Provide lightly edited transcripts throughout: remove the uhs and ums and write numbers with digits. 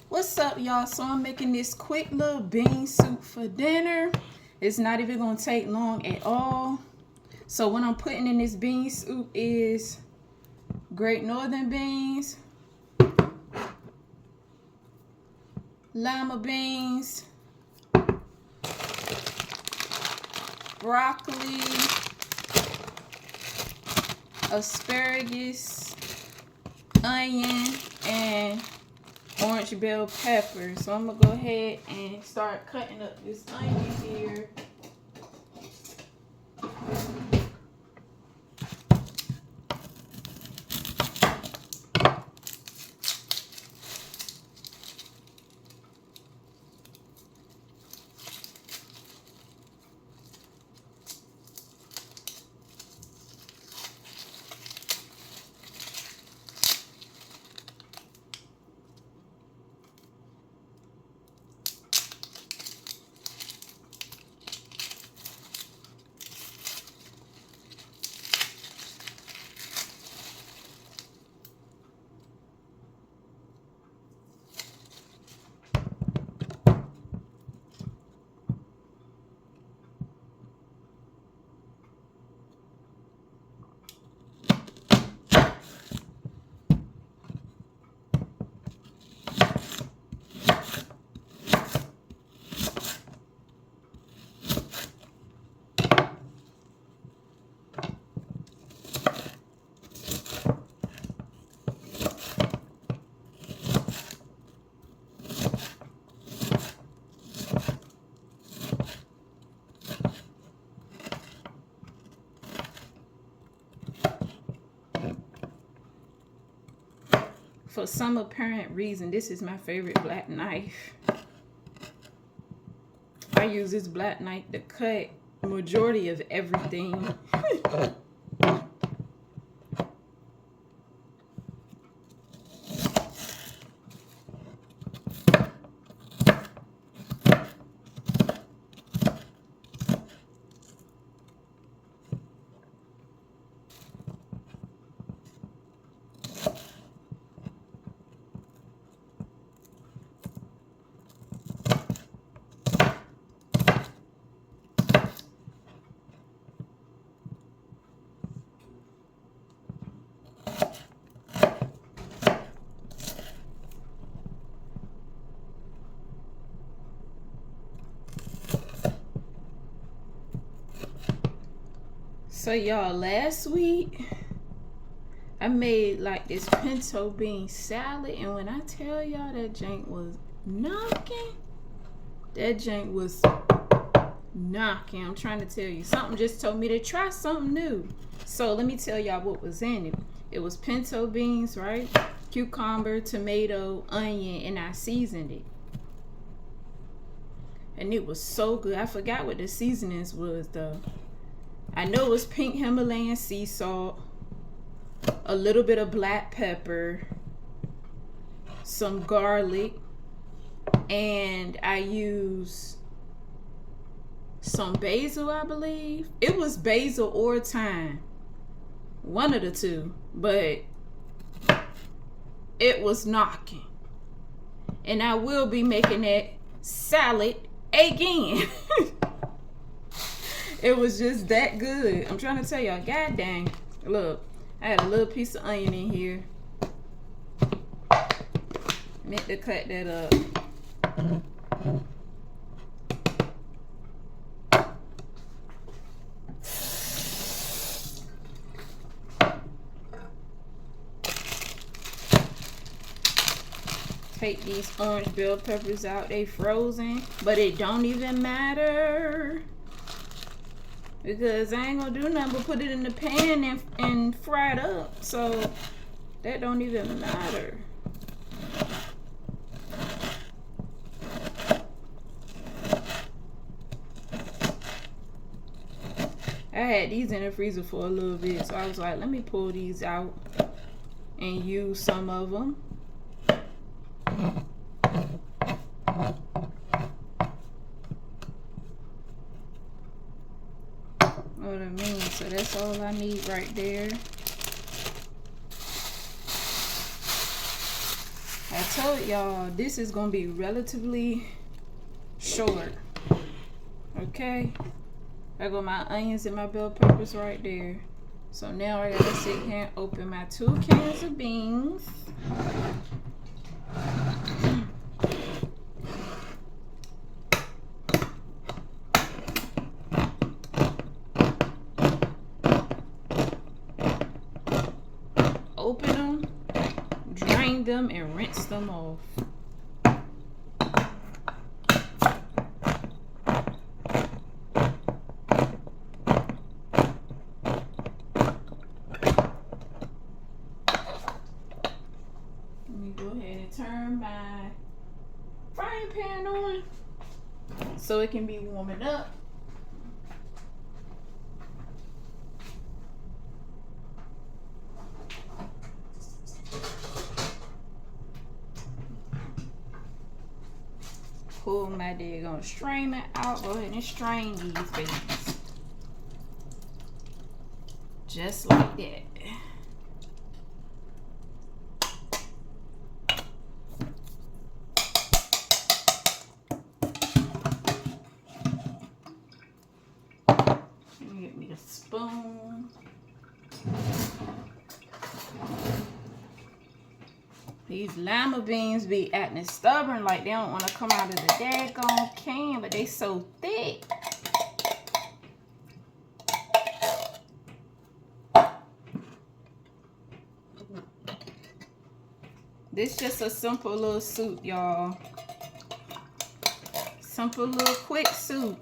What's up, y'all? So I'm making this quick little bean soup for dinner. It's not even gonna take long at all. So what I'm putting in this bean soup is Great Northern beans, lima beans, broccoli, asparagus, onion, and orange bell pepper. So I'm gonna go ahead and start cutting up this onion here. For some apparent reason, this is my favorite black knife. I use this black knife to cut the majority of everything. So y'all, last week I made like this pinto bean salad, and when I tell y'all that jank was knocking, that jank was knocking. I'm trying to tell you, something just told me to try something new. So let me tell y'all what was in it. It was pinto beans, right? Cucumber, tomato, onion, and I seasoned it. And it was so good. I forgot what the seasonings was though. I know it was pink Himalayan sea salt, a little bit of black pepper, some garlic, and I used some basil, I believe. It was basil or thyme, one of the two, but it was knocking. And I will be making that salad again. It was just that good. I'm trying to tell y'all, god dang. Look, I had a little piece of onion in here. Meant to cut that up. Take these orange bell peppers out. They frozen, but it don't even matter, because I ain't gonna do nothing but put it in the pan and fry it up. So that don't even matter. I had these in the freezer for a little bit, so I was like, let me pull these out and use some of them. Know what I mean? So that's all I need right there. I told y'all this is gonna be relatively short. Okay, I got my onions and my bell peppers right there. So now I gotta sit here and open my 2 cans of beans. Open them, drain them, and rinse them off. Let me go ahead and turn my frying pan on so it can be warming up. Pull my daggone strainer out. Go ahead and strain these babies. Just like that. Let me get me a spoon. These lima beans be acting stubborn, like they don't want to come out of the daggone can, but they so thick. This just a simple little soup, y'all. Simple little quick soup.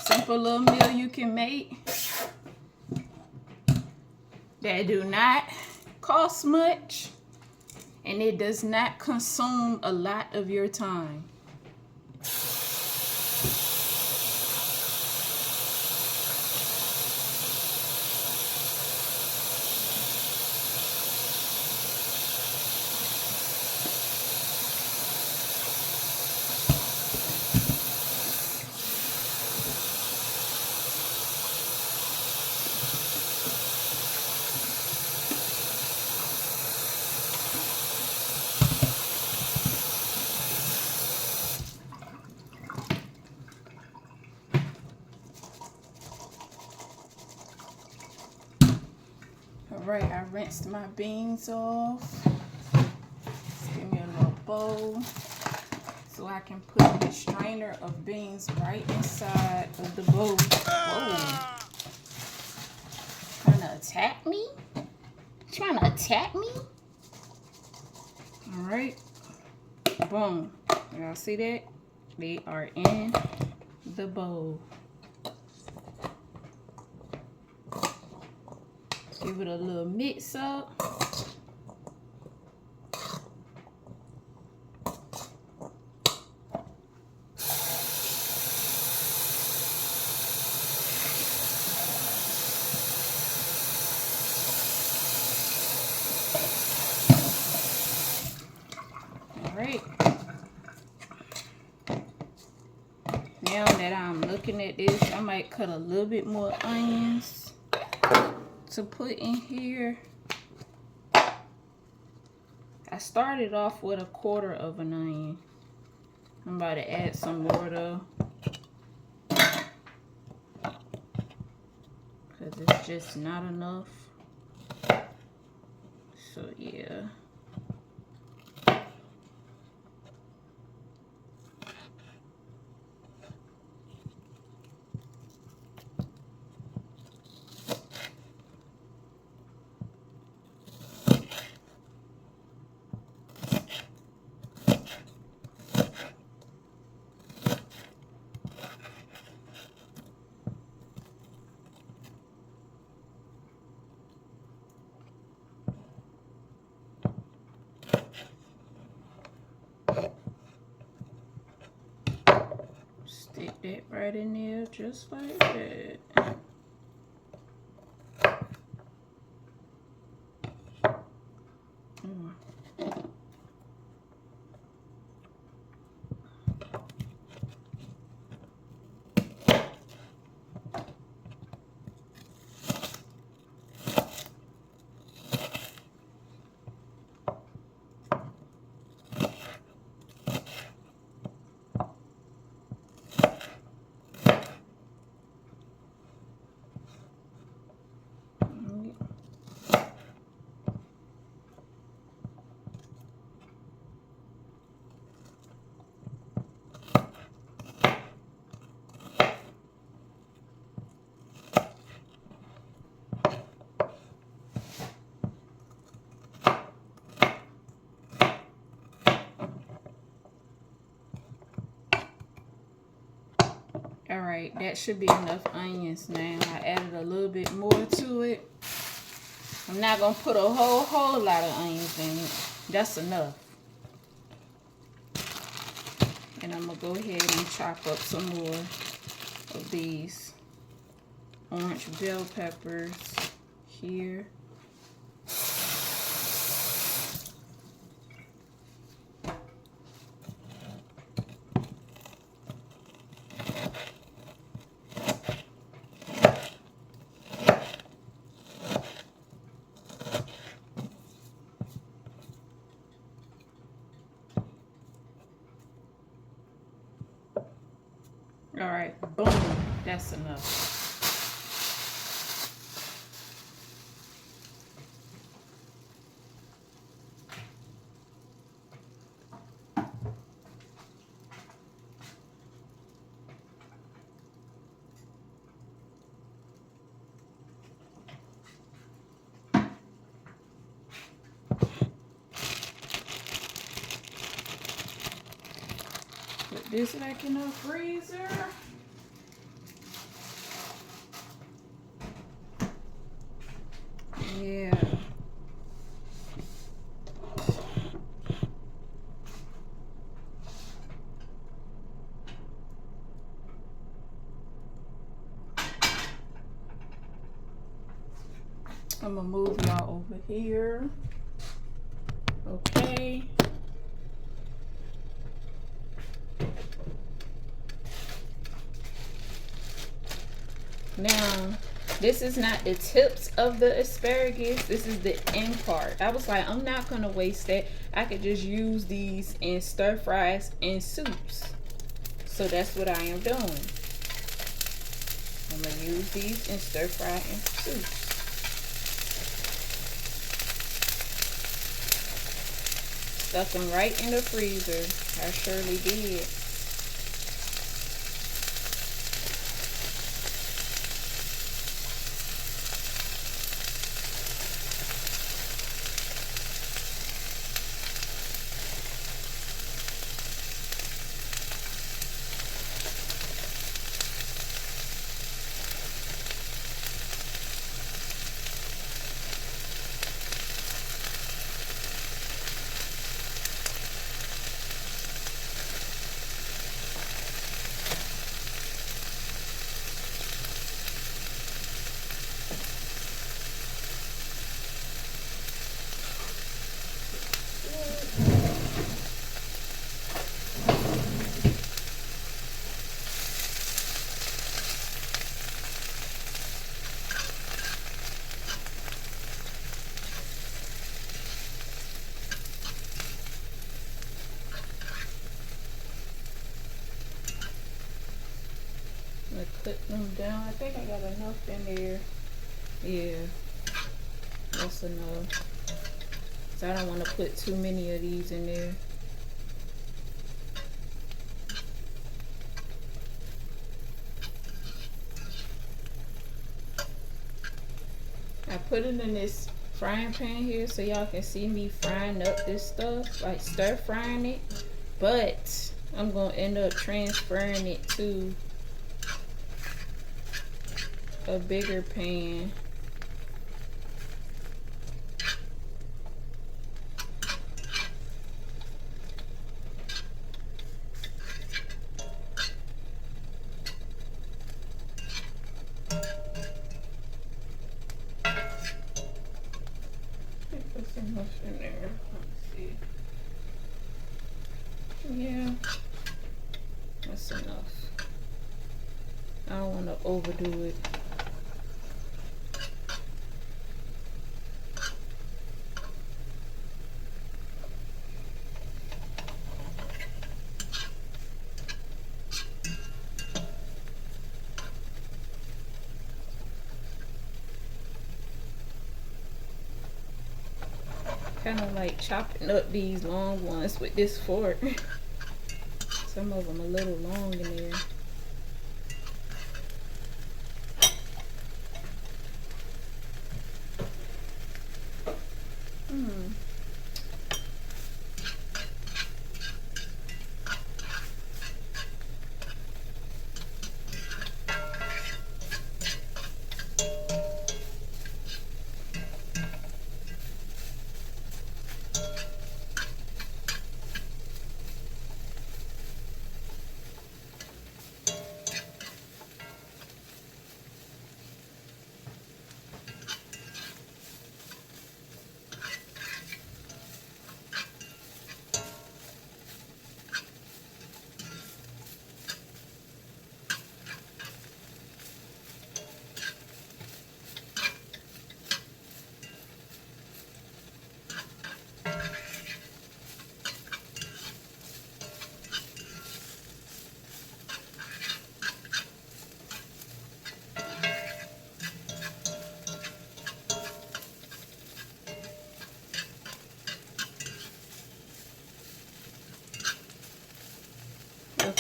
Simple little meal you can make that do not cost much, and it does not consume a lot of your time. Alright, I rinsed my beans off. Just give me a little bowl so I can put the strainer of beans right inside of the bowl. Whoa. Trying to attack me? Trying to attack me? Alright. Boom. Y'all see that? They are in the bowl. Give it a little mix up. All right. Now that I'm looking at this, I might cut a little bit more onions to put in here. I started off with 1/4 of an onion. I'm about to add some more though, because it's just not enough. So yeah. Stick that right in there just like that. All right, that should be enough onions now. I added a little bit more to it. I'm not gonna put a whole lot of onions in it. That's enough. And I'm gonna go ahead and chop up some more of these orange bell peppers here. All right, boom, that's enough. Put this back in the freezer. Yeah. I'm gonna move y'all over here. Okay. Now, this is not the tips of the asparagus. This is the end part. I was like, I'm not gonna waste that. I could just use these in stir fries and soups. So that's what I am doing. I'm gonna use these in stir fry and soups. Stuck them right in the freezer. I surely did. Put them down. I think I got enough in there. Yeah, that's enough. So I don't want to put too many of these in there. I put it in this frying pan here so y'all can see me frying up this stuff, like stir frying it. But I'm gonna end up transferring it to a bigger pan. Put some enough in there. Let's see. Yeah, that's enough. I don't want to overdo it. Kind of like chopping up these long ones with this fork. Some of them a little long in there.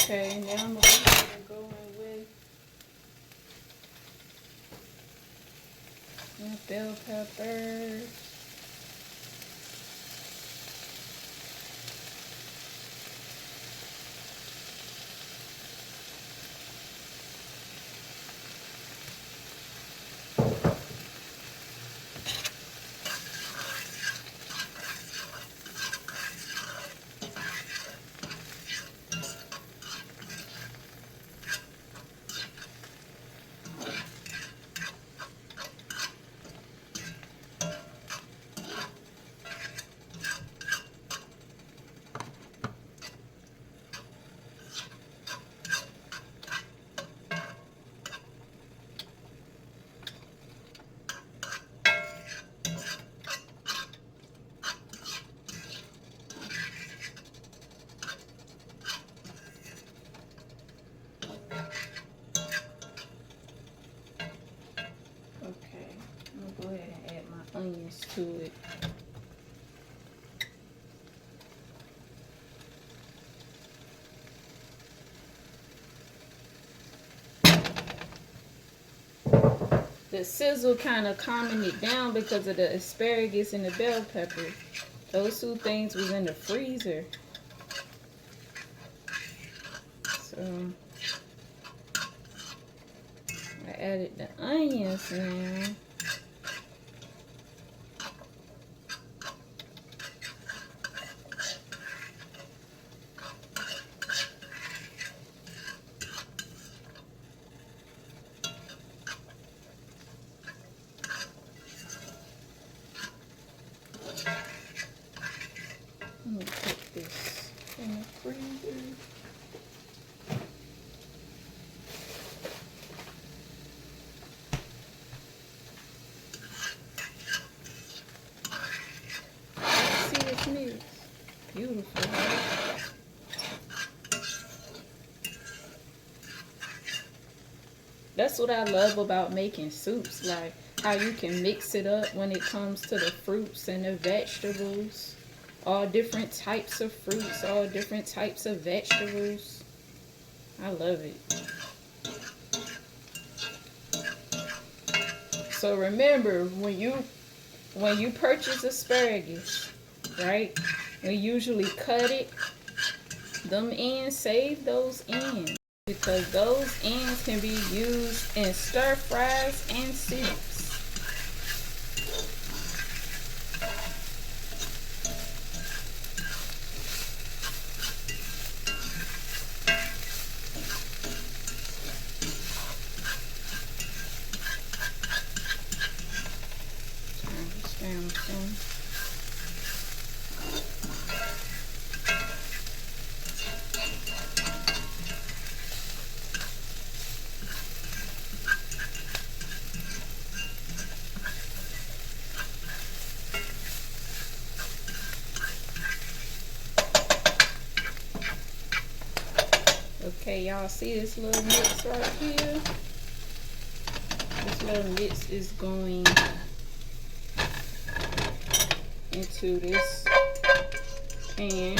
Okay, now I'm gonna go in with my bell peppers. Okay, I'm gonna go ahead and add my onions to it. The sizzle kind of calming it down because of the asparagus and the bell pepper. Those two things was in the freezer. So I added the onions now. Let me put this in the freezer. See this mix? Beautiful, right? That's what I love about making soups, like how you can mix it up when it comes to the fruits and the vegetables. All different types of fruits, all different types of vegetables. I love it. So remember, when you purchase asparagus, right? We usually cut it. Them ends, save those ends, because those ends can be used in stir fries and soups. Turn this down some. Okay, y'all see this little mix right here? This little mix is going into this pan.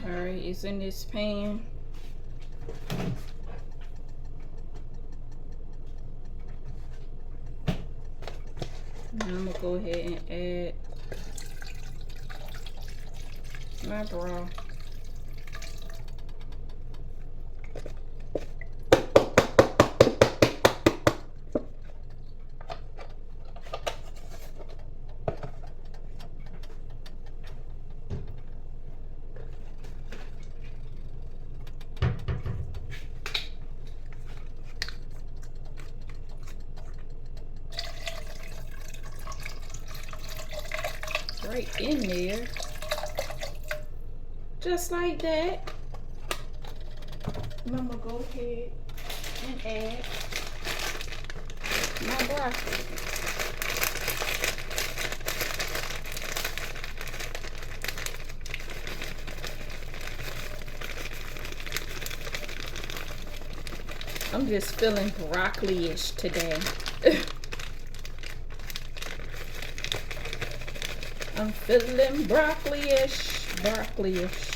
Alright, it's in this pan. Now I'm gonna go ahead and add my broth. Right in there, just like that. And I'm gonna go ahead and add my broccoli. I'm just feeling broccoli-ish today. I'm feeling broccoli-ish, broccoli-ish.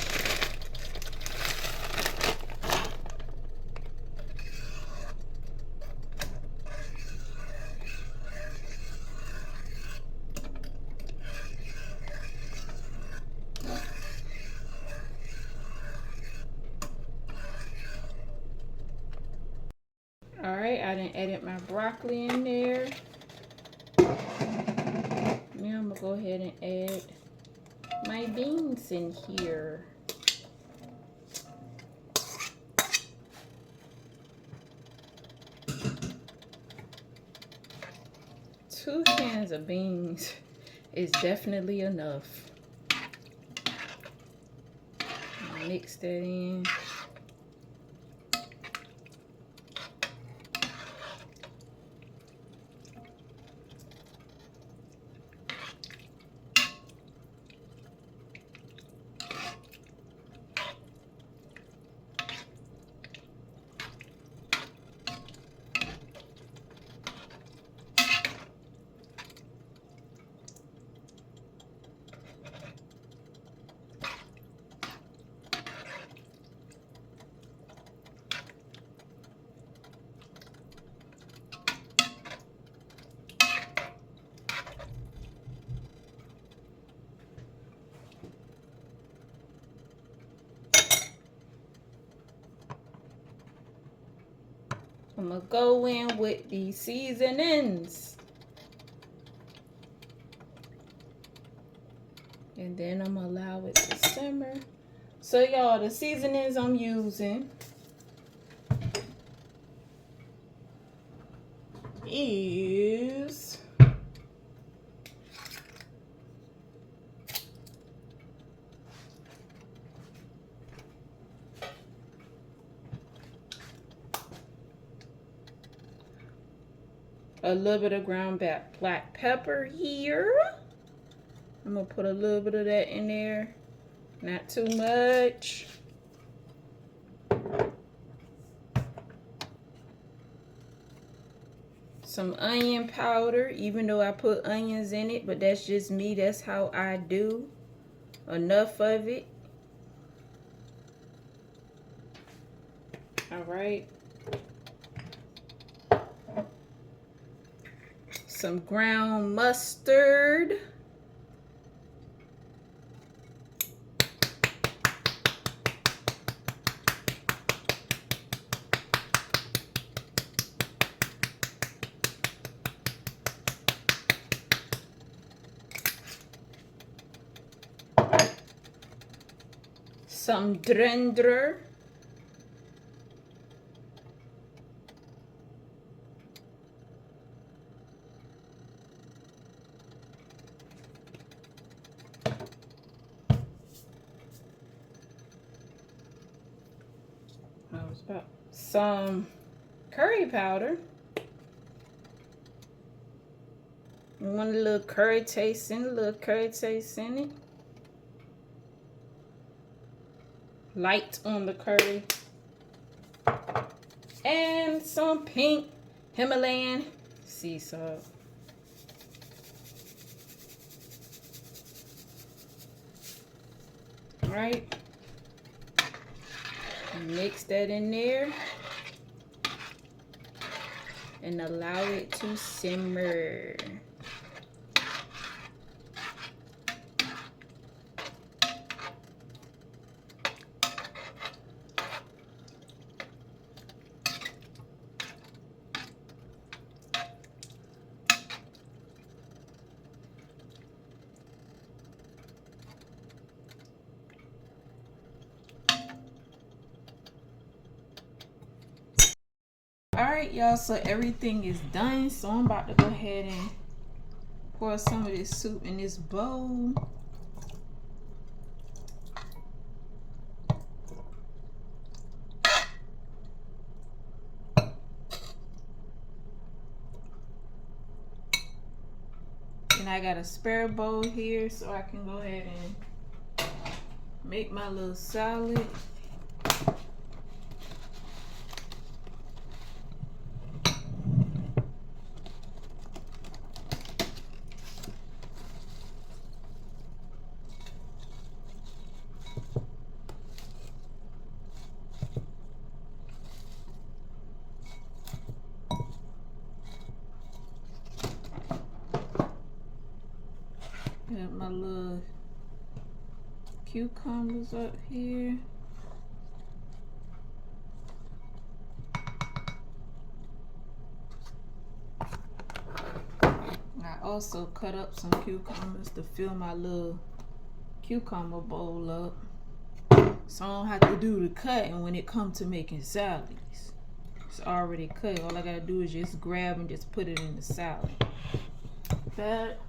All right, I done added my broccoli in there. Now I'm gonna go ahead and add my beans in here. Two cans of beans is definitely enough. Mix that in. I'm gonna go in with the seasonings. And then I'm gonna allow it to simmer. So y'all, the seasonings I'm using is a little bit of ground black pepper here. I'm gonna put a little bit of that in there, not too much. Some onion powder, even though I put onions in it, but that's just me, that's how I do. Enough of it. All right. Some ground mustard. Some Drendler. Some curry powder. You want a little curry taste in it, Light on the curry. And some pink Himalayan sea salt. All right. Mix that in there and allow it to simmer. Alright y'all, so everything is done, so I'm about to go ahead and pour some of this soup in this bowl. then I got a spare bowl here so I can go ahead and make my little salad. Got my little cucumbers up here. I also cut up some cucumbers to fill my little cucumber bowl up, so I don't have to do the cutting when it comes to making salads. It's already cut. All I gotta do is just grab and just put it in the salad. That.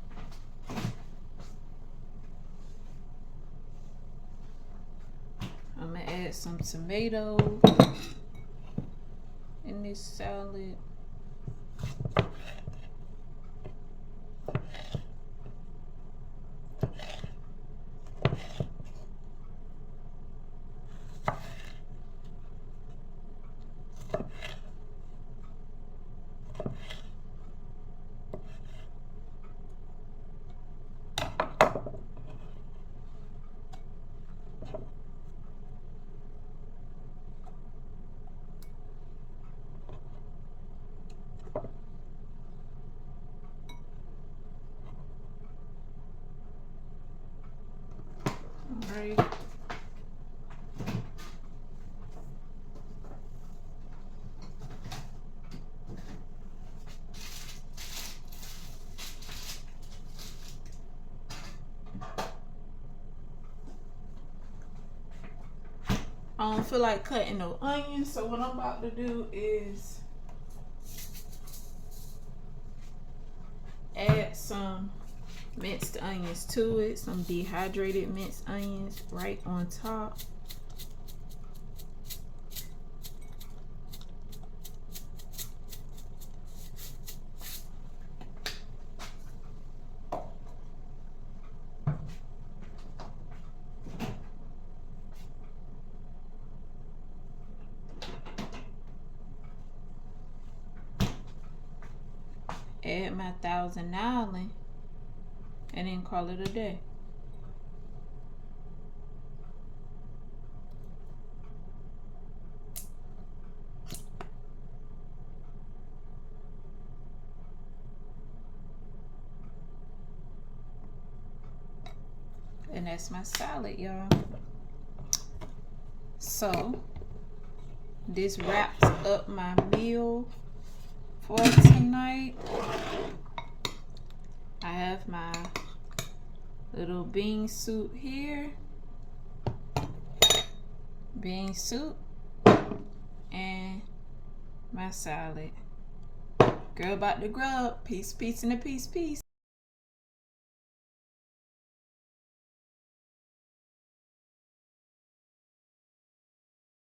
I'm gonna add some tomatoes in this salad. Right. I don't feel like cutting no onions, so what I'm about to do is add some minced onions to it, some dehydrated minced onions right on top. Add my Thousand Island and then call it a day. And that's my salad, y'all. So this wraps up my meal for tonight. I have my little bean soup here, bean soup, and my salad. Girl about to grub. Peace, peace, and a peace, peace.